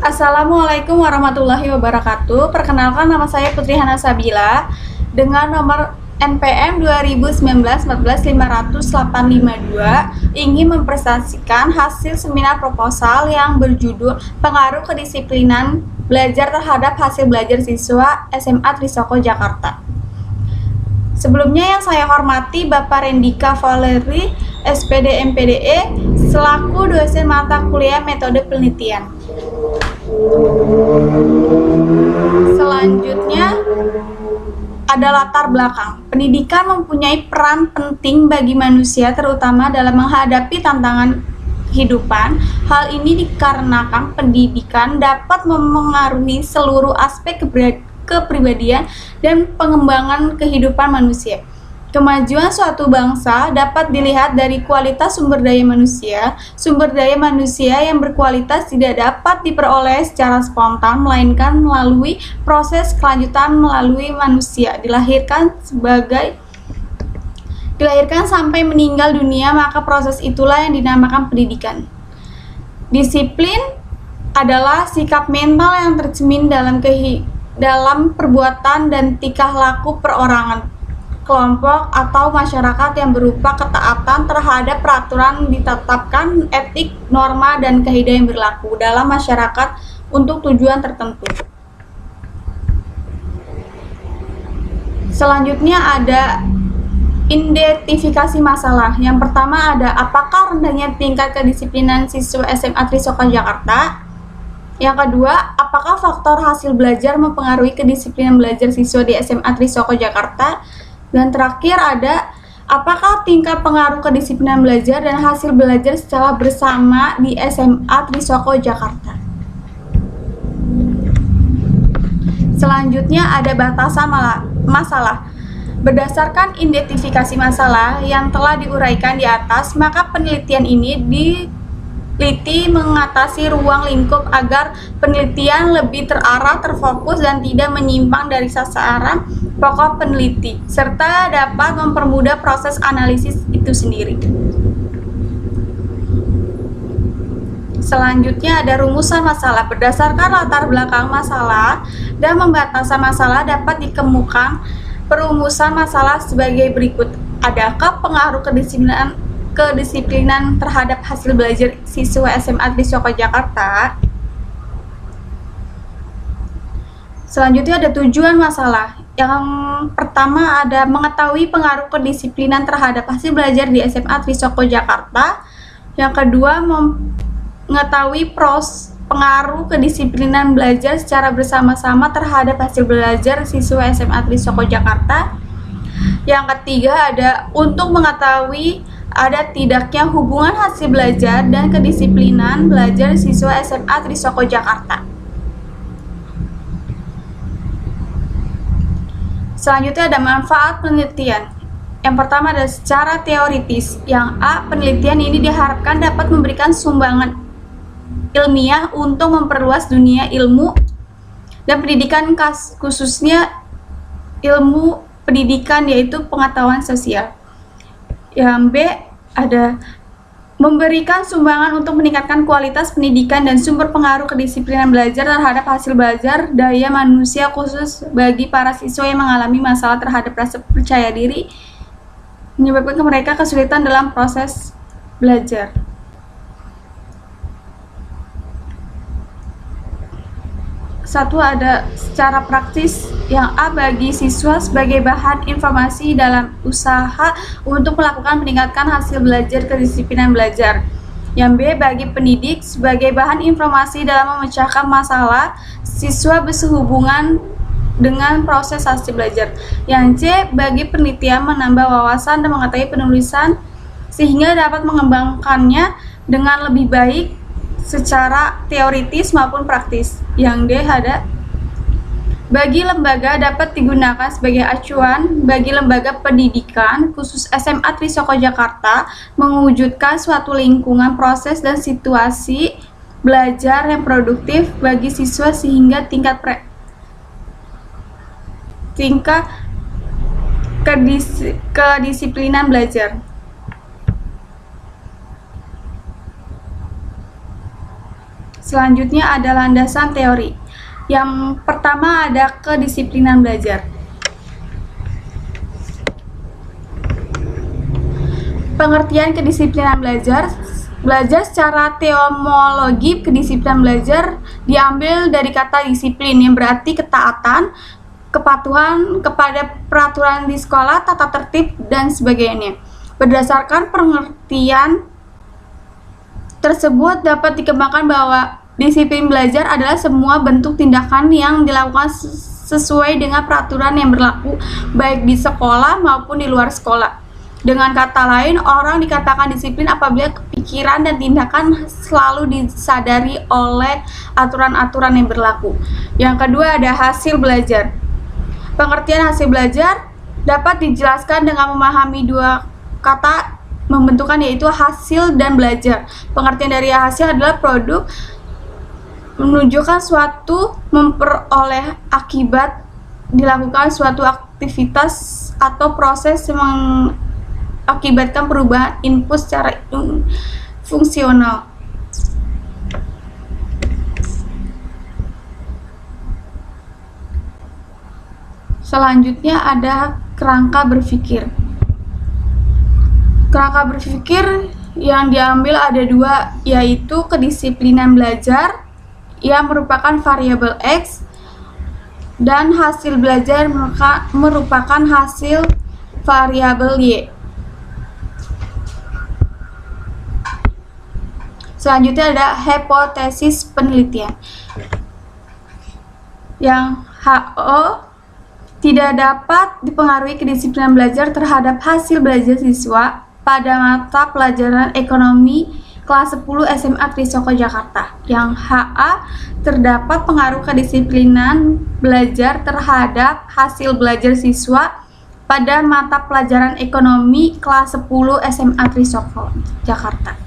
Assalamualaikum warahmatullahi wabarakatuh. Perkenalkan, nama saya Putri Hana Sabila dengan nomor NPM 2019-14-50852 ingin mempresentasikan hasil seminar proposal yang berjudul Pengaruh Kedisiplinan Belajar terhadap Hasil Belajar Siswa SMA Trisoko Jakarta. Sebelumnya yang saya hormati Bapak Rendika Valeri, SPD MPDE, selaku dosen mata kuliah metode penelitian. Selanjutnya ada latar belakang. Pendidikan mempunyai peran penting bagi manusia, terutama dalam menghadapi tantangan kehidupan. Hal ini dikarenakan pendidikan dapat memengaruhi seluruh aspek kepribadian dan pengembangan kehidupan manusia. Kemajuan suatu bangsa dapat dilihat dari kualitas sumber daya manusia. Sumber daya manusia yang berkualitas tidak dapat diperoleh secara spontan, melainkan melalui proses kelanjutan melalui manusia dilahirkan sampai meninggal dunia, maka proses itulah yang dinamakan pendidikan. Disiplin adalah sikap mental yang tercermin dalam perbuatan dan tingkah laku perorangan, kelompok atau masyarakat yang berupa ketaatan terhadap peraturan ditetapkan, etik, norma, dan kaidah yang berlaku dalam masyarakat untuk tujuan tertentu. Selanjutnya ada identifikasi masalah. Yang pertama ada apakah rendahnya tingkat kedisiplinan siswa SMA Trisoko Jakarta. Yang kedua, apakah faktor hasil belajar mempengaruhi kedisiplinan belajar siswa di SMA Trisoko Jakarta. Dan terakhir ada apakah tingkat pengaruh kedisiplinan belajar dan hasil belajar secara bersama di SMA Trisoko Jakarta. Selanjutnya ada batasan masalah. Berdasarkan identifikasi masalah yang telah diuraikan di atas, maka penelitian ini diliti mengatasi ruang lingkup agar penelitian lebih terarah, terfokus, dan tidak menyimpang dari sasaran pokok peneliti, serta dapat mempermudah proses analisis itu sendiri. Selanjutnya ada rumusan masalah. Berdasarkan latar belakang masalah dan pembatasan masalah dapat dikemukakan perumusan masalah sebagai berikut. Adakah pengaruh kedisiplinan terhadap hasil belajar siswa SMA Trisoko Jakarta? Selanjutnya ada tujuan masalah. Yang pertama ada mengetahui pengaruh kedisiplinan terhadap hasil belajar di SMA Trisoko Jakarta. Yang kedua, mengetahui pengaruh kedisiplinan belajar secara bersama-sama terhadap hasil belajar siswa SMA Trisoko Jakarta. Yang ketiga ada untuk mengetahui ada tidaknya hubungan hasil belajar dan kedisiplinan belajar siswa SMA Trisoko Jakarta. Selanjutnya ada manfaat penelitian. Yang pertama adalah secara teoritis. Yang A, penelitian ini diharapkan dapat memberikan sumbangan ilmiah untuk memperluas dunia ilmu dan pendidikan, khususnya ilmu pendidikan yaitu pengetahuan sosial. Yang B, ada memberikan sumbangan untuk meningkatkan kualitas pendidikan dan sumber pengaruh kedisiplinan belajar terhadap hasil belajar daya manusia, khusus bagi para siswa yang mengalami masalah terhadap rasa percaya diri, menyebabkan mereka kesulitan dalam proses belajar. Satu ada secara praktis. Yang A, bagi siswa sebagai bahan informasi dalam usaha untuk melakukan meningkatkan hasil belajar kedisiplinan belajar. Yang B, bagi pendidik sebagai bahan informasi dalam memecahkan masalah siswa bersehubungan dengan proses hasil belajar. Yang C, bagi penelitian menambah wawasan dan mengetahui penulisan sehingga dapat mengembangkannya dengan lebih baik secara teoritis maupun praktis. Yang D ada bagi lembaga dapat digunakan sebagai acuan bagi lembaga pendidikan khusus SMA Trisoko Jakarta mewujudkan suatu lingkungan proses dan situasi belajar yang produktif bagi siswa sehingga tingkat kedisiplinan belajar. Selanjutnya ada landasan teori. Yang pertama ada kedisiplinan belajar. Pengertian kedisiplinan belajar. Belajar secara etimologi kedisiplinan belajar diambil dari kata disiplin yang berarti ketaatan, kepatuhan kepada peraturan di sekolah, tata tertib, dan sebagainya. Berdasarkan pengertian tersebut dapat dikembangkan bahwa disiplin belajar adalah semua bentuk tindakan yang dilakukan sesuai dengan peraturan yang berlaku baik di sekolah maupun di luar sekolah. Dengan kata lain, orang dikatakan disiplin apabila pikiran dan tindakan selalu disadari oleh aturan-aturan yang berlaku. Yang kedua ada hasil belajar. Pengertian hasil belajar dapat dijelaskan dengan memahami dua kata membentukkan, yaitu hasil dan belajar. Pengertian dari hasil adalah produk, menunjukkan suatu, memperoleh akibat, dilakukan suatu aktivitas atau proses yang mengakibatkan perubahan input secara fungsional. Selanjutnya ada kerangka berpikir. Kerangka berpikir yang diambil ada dua, yaitu kedisiplinan belajar yang merupakan variabel X dan hasil belajar merupakan hasil variabel Y. Selanjutnya ada hipotesis penelitian. Yang HO tidak dapat dipengaruhi kedisiplinan belajar terhadap hasil belajar siswa pada mata pelajaran ekonomi kelas 10 SMA Trisoko Jakarta. Yang HA terdapat pengaruh kedisiplinan belajar terhadap hasil belajar siswa pada mata pelajaran ekonomi kelas 10 SMA Trisoko Jakarta.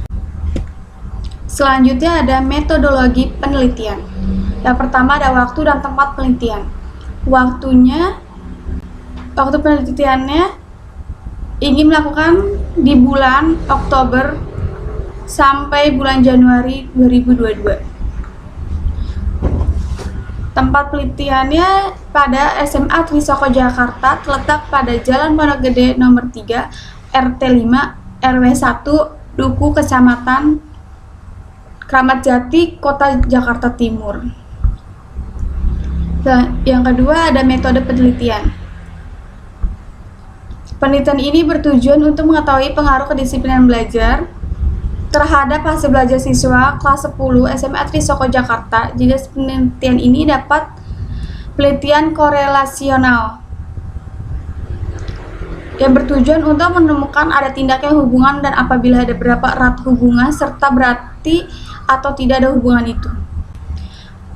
Selanjutnya ada metodologi penelitian. Yang pertama ada waktu dan tempat penelitian. Waktu penelitiannya ingin melakukan di bulan Oktober sampai bulan Januari 2022. Tempat penelitiannya pada SMA Trisoko Jakarta, terletak pada Jalan Pondok Gede nomor 3, RT 5, RW 1, Duku, Kecamatan Kramat Jati, Kota Jakarta Timur. Yang kedua ada metode penelitian. Penelitian ini bertujuan untuk mengetahui pengaruh kedisiplinan belajar terhadap hasil belajar siswa kelas 10 SMA Trisoko Jakarta. Jenis penelitian ini dapat penelitian korelasional yang bertujuan untuk menemukan ada tindaknya hubungan dan apabila ada berapa erat hubungan serta berarti atau tidak ada hubungan itu.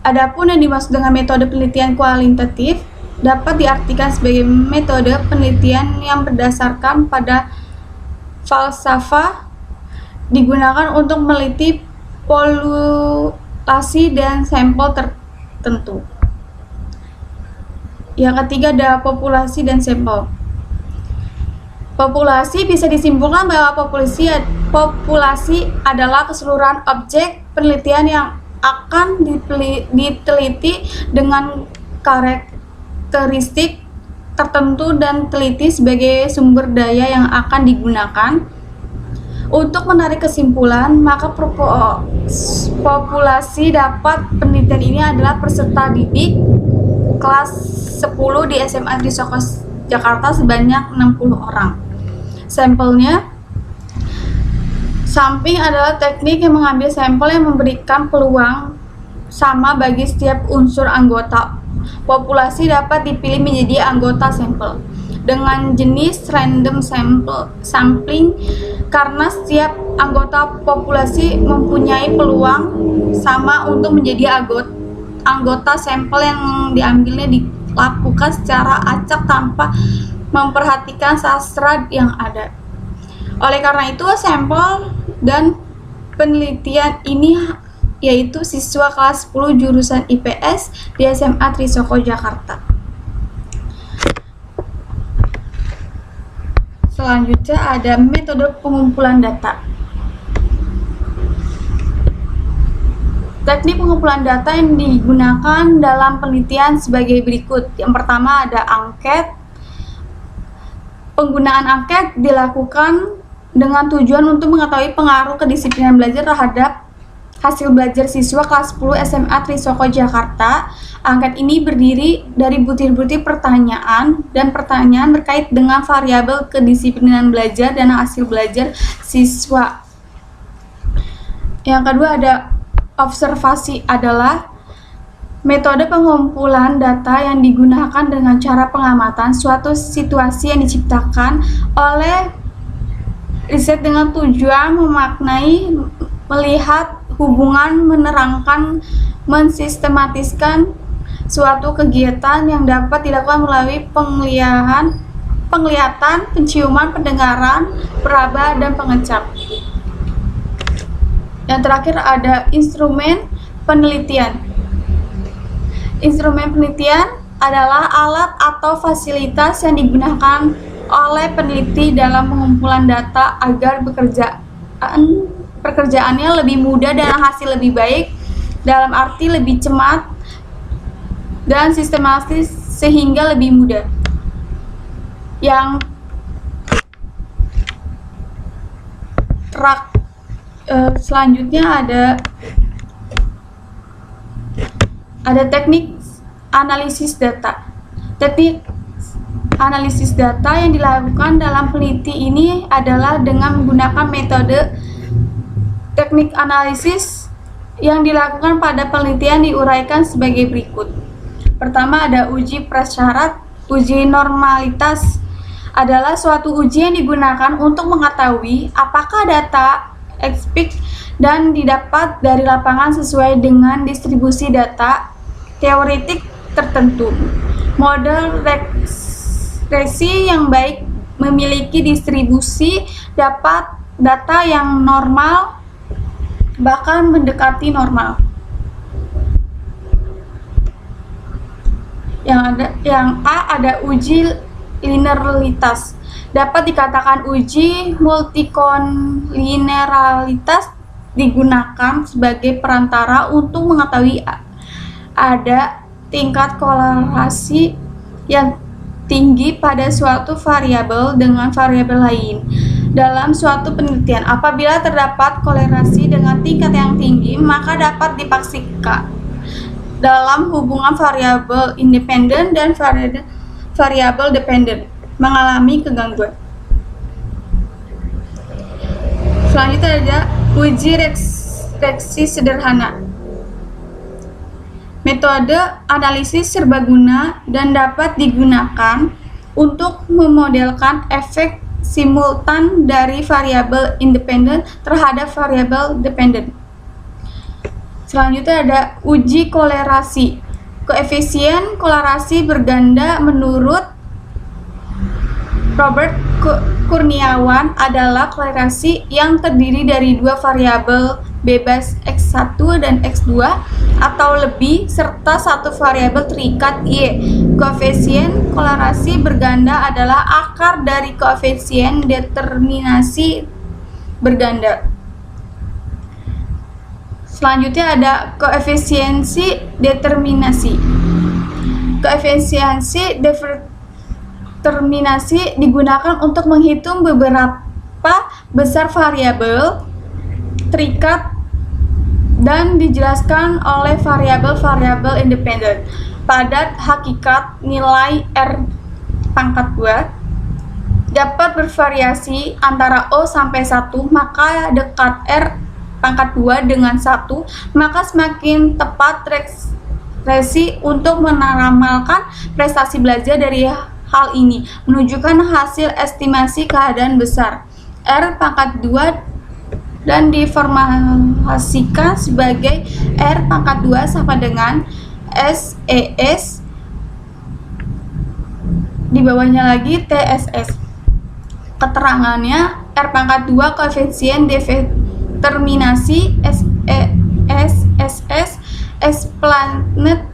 Adapun yang dimaksud dengan metode penelitian kualitatif dapat diartikan sebagai metode penelitian yang berdasarkan pada falsafah digunakan untuk meneliti populasi dan sampel tertentu. Yang ketiga ada populasi dan sampel. Populasi bisa disimpulkan bahwa populasi adalah keseluruhan objek penelitian yang akan diteliti dengan karakteristik tertentu dan teliti sebagai sumber daya yang akan digunakan untuk menarik kesimpulan. Maka populasi dapat penelitian ini adalah peserta didik kelas 10 di SMA Trisoko Jakarta sebanyak 60 orang. Sampelnya, sampling adalah teknik yang mengambil sampel yang memberikan peluang sama bagi setiap unsur anggota. Populasi dapat dipilih menjadi anggota sampel dengan jenis random sampling karena setiap anggota populasi mempunyai peluang sama untuk menjadi anggota sampel yang diambilnya dilakukan secara acak tanpa memperhatikan sastra yang ada. Oleh karena itu, sampel dan penelitian ini yaitu siswa kelas 10 jurusan IPS di SMA Trisoko Jakarta. Selanjutnya ada metode pengumpulan data. Teknik pengumpulan data yang digunakan dalam penelitian sebagai berikut. Yang pertama ada angket. Penggunaan angket dilakukan dengan tujuan untuk mengetahui pengaruh kedisiplinan belajar terhadap hasil belajar siswa kelas 10 SMA Trisoko Jakarta. Angket ini berdiri dari butir-butir pertanyaan dan pertanyaan terkait dengan variabel kedisiplinan belajar dan hasil belajar siswa. Yang kedua ada observasi, adalah metode pengumpulan data yang digunakan dengan cara pengamatan suatu situasi yang diciptakan oleh riset dengan tujuan memaknai, melihat hubungan, menerangkan, mensistematiskan suatu kegiatan yang dapat dilakukan melalui penglihatan, penciuman, pendengaran, peraba, dan pengecap. Yang terakhir ada instrumen penelitian. Instrumen penelitian adalah alat atau fasilitas yang digunakan oleh peneliti dalam pengumpulan data agar pekerjaannya lebih mudah dan hasil lebih baik, dalam arti lebih cepat dan sistematis sehingga lebih mudah. Yang selanjutnya ada teknik analisis data. Teknik analisis data yang dilakukan dalam peneliti ini adalah dengan menggunakan metode teknik analisis yang dilakukan pada penelitian diuraikan sebagai berikut. Pertama ada uji prasyarat. Uji normalitas adalah suatu uji yang digunakan untuk mengetahui apakah data expect dan didapat dari lapangan sesuai dengan distribusi data teoretik tertentu. Model regresi yang baik memiliki distribusi dapat data yang normal, bahkan mendekati normal. Yang A ada uji linearitas. Dapat dikatakan uji multikolinearitas digunakan sebagai perantara untuk mengetahui ada tingkat korelasi yang tinggi pada suatu variabel dengan variabel lain. Dalam suatu penelitian, apabila terdapat korelasi dengan tingkat yang tinggi, maka dapat dipastikan dalam hubungan variabel independen dan variabel dependen mengalami kegangguan. Selanjutnya ada uji regresi sederhana. Metode analisis serbaguna dan dapat digunakan untuk memodelkan efek simultan dari variabel independen terhadap variabel dependen. Selanjutnya ada uji korelasi. Koefisien korelasi berganda menurut Robert Kurniawan adalah korelasi yang terdiri dari dua variabel bebas X1 dan X2 atau lebih serta satu variabel terikat Y. Koefisien korelasi berganda adalah akar dari koefisien determinasi berganda. Selanjutnya ada koefisiensi determinasi. Koefisiensi determinasi digunakan untuk menghitung beberapa besar variabel terikat dan dijelaskan oleh variabel-variabel independen. Pada hakikat, nilai R pangkat 2 dapat bervariasi antara O sampai 1, maka dekat R pangkat 2 dengan 1, maka semakin tepat regresi untuk meramalkan prestasi belajar dari hal ini, menunjukkan hasil estimasi keadaan besar R pangkat 2 dan diformulasikan sebagai R pangkat 2 sama dengan SES, di bawahnya lagi TSS. Keterangannya, R pangkat 2 koefisien determinasi SSS explained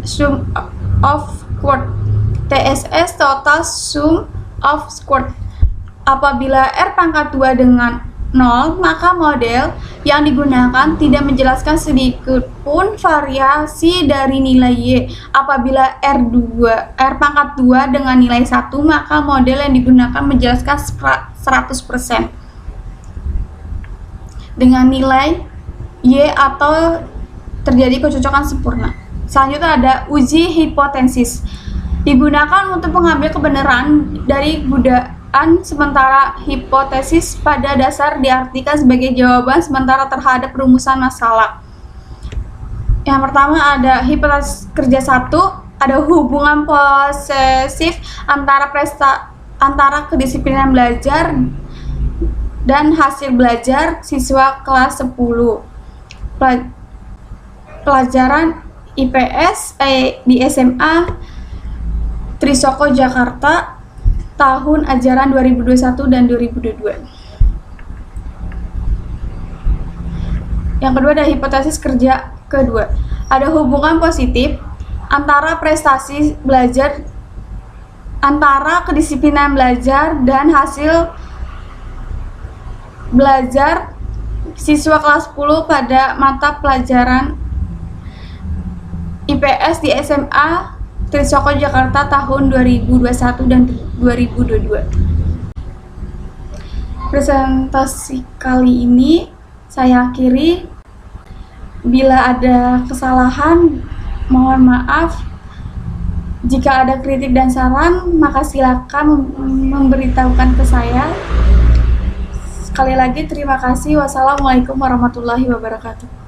sum of squared, TSS total sum of squared. Apabila R pangkat 2 dengan 0, maka model yang digunakan tidak menjelaskan sedikit pun variasi dari nilai Y. Apabila R pangkat 2 dengan nilai 1, maka model yang digunakan menjelaskan 100% dengan nilai Y atau terjadi kecocokan sempurna. Selanjutnya ada uji hipotesis. Digunakan untuk mengambil kebenaran dari godaan, sementara hipotesis pada dasar diartikan sebagai jawaban sementara terhadap rumusan masalah. Yang pertama ada hipotesis kerja 1, ada hubungan posesif antara kedisiplinan belajar dan hasil belajar siswa kelas 10. Pelajaran IPS di SMA Trisoko Jakarta tahun ajaran 2021 dan 2022. Yang kedua ada hipotesis kerja kedua. Ada hubungan positif antara prestasi belajar, antara kedisiplinan belajar dan hasil belajar siswa kelas 10 pada mata pelajaran IPS di SMA Trisoko Jakarta tahun 2021 dan 2022. Presentasi kali ini saya akhiri. Bila ada kesalahan, mohon maaf. Jika ada kritik dan saran, maka silakan memberitahukan ke saya. Sekali lagi terima kasih. Wassalamualaikum warahmatullahi wabarakatuh.